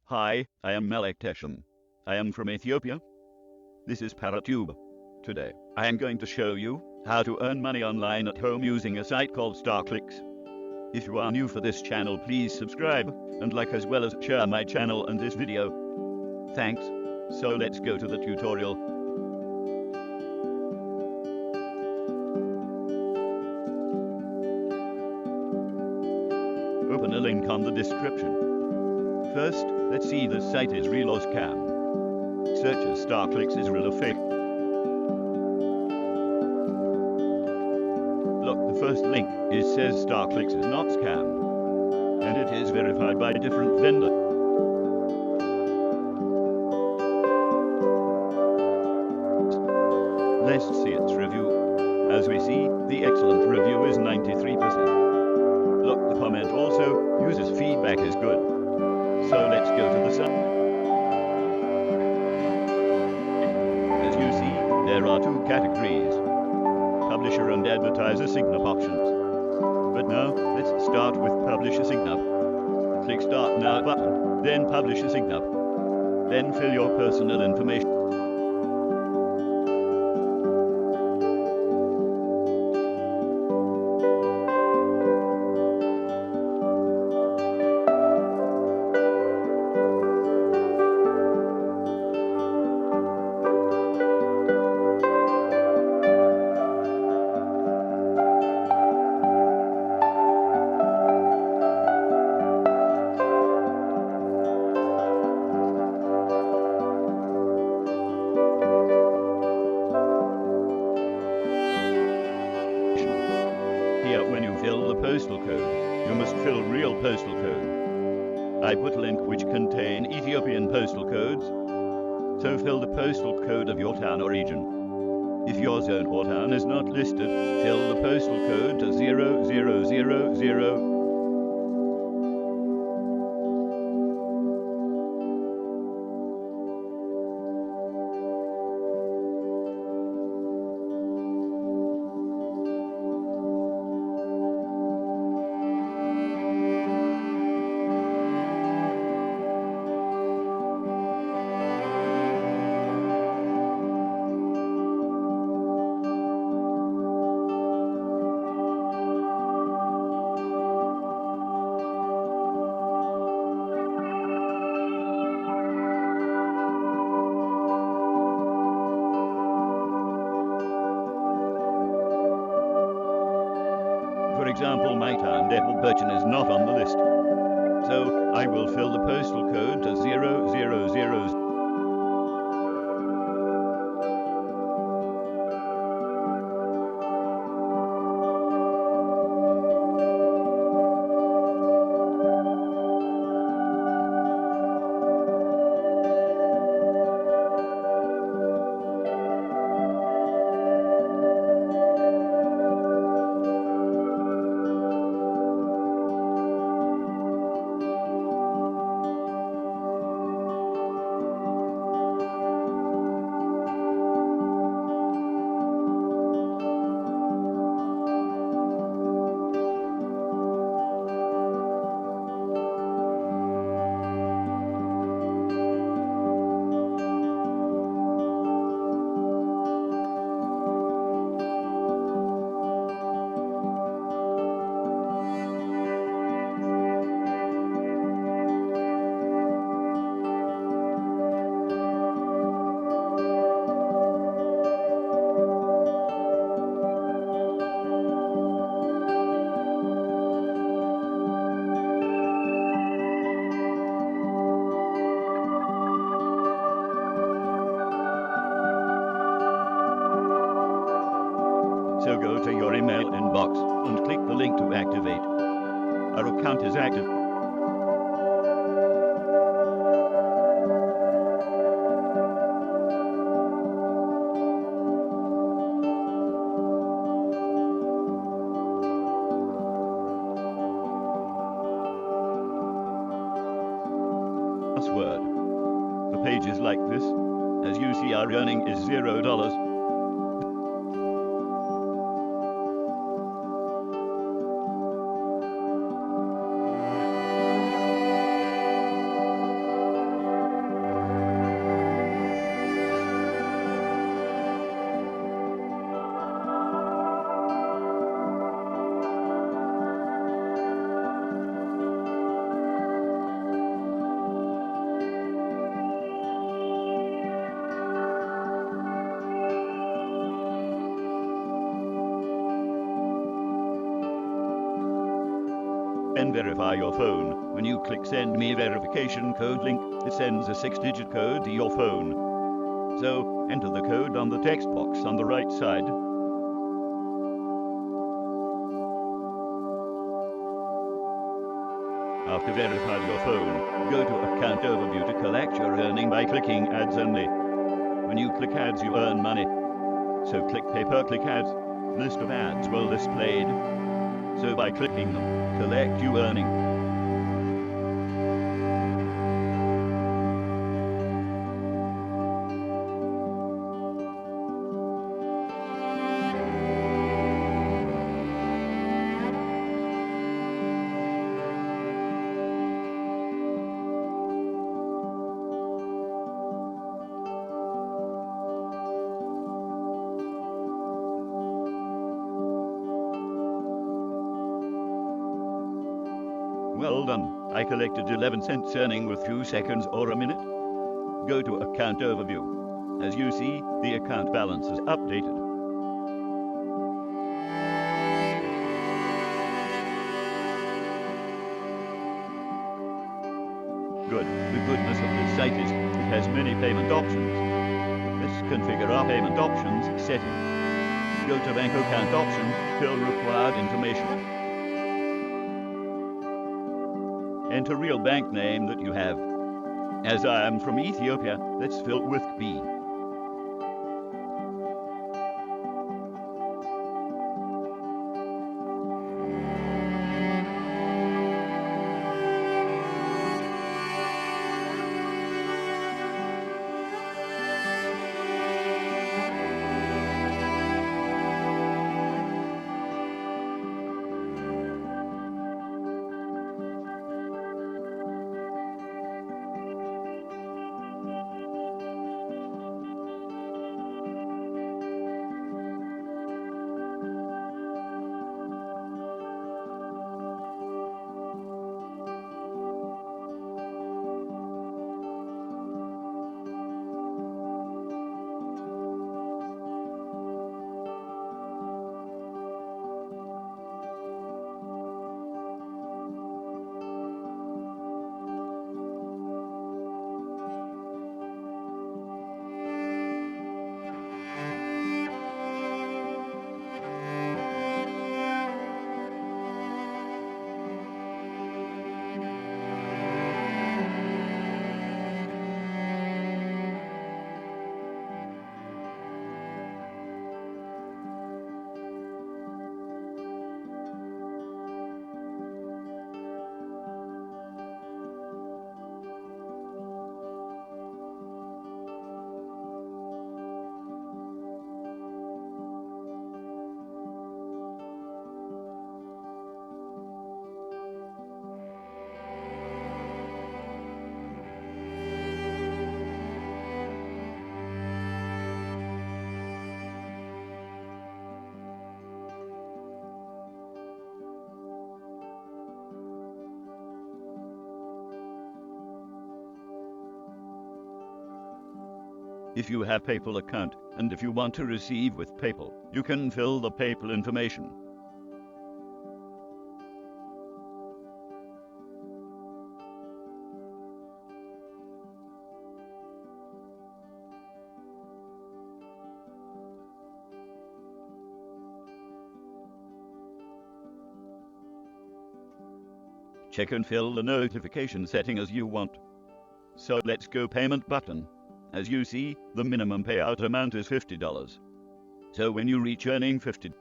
Hi, I am Malek Teshem. I am from Ethiopia. This is ParaTube. Today, I am going to show you how to earn money online at home using a site called StarClicks. If you are new for this channel, please subscribe and like as well as share my channel and this video. Thanks. So let's go to the tutorial. Open a link on the description. First, let's see the site is real or scam. Search as StarClicks is real or fake. Look, the first link says StarClicks is not scam, and it is verified by a different vendor. Let's see its review. As we see, the excellent review is 93%. Look, the comment also, users' feedback is good. So let's go to the site. As you see, there are two categories, publisher and advertiser sign-up options. But now, let's start with publisher sign-up. Click Start Now button, then publisher sign-up. Then fill your personal information. Here, when you fill the postal code, you must fill real postal code. I put a link which contain Ethiopian postal codes, so fill the postal code of your town or region. If your zone or town is not listed, fill the postal code to 0000. For example, my town, Birchen, is not on the list. So I will fill the postal code to 000. So go to your email inbox and click the link to activate. Our account is active. Password. For pages like this, as you see, our earning is $0. and verify your phone. When you click Send Me Verification Code link, it sends a 6-digit code to your phone. So, enter the code on the text box on the right side. After verifying your phone, go to Account Overview to collect your earning by clicking Ads Only. When you click Ads, you earn money. So click Pay-Per-Click Ads. List of ads will displayed. So by clicking them, collect you earning. Well done. I collected 11 cents earning with 2 seconds or a minute. Go to Account Overview. As you see, the account balance is updated. Good. The goodness of this site is it has many payment options. Let's configure our payment options setting. Go to Bank Account option, fill required information. Enter real bank name that you have. As I am from Ethiopia, let's fill with B. If you have PayPal account and if you want to receive with PayPal, you can fill the PayPal information. Check and fill the notification setting as you want. So let's go payment button. As you see, the minimum payout amount is $50. So when you reach earning $50,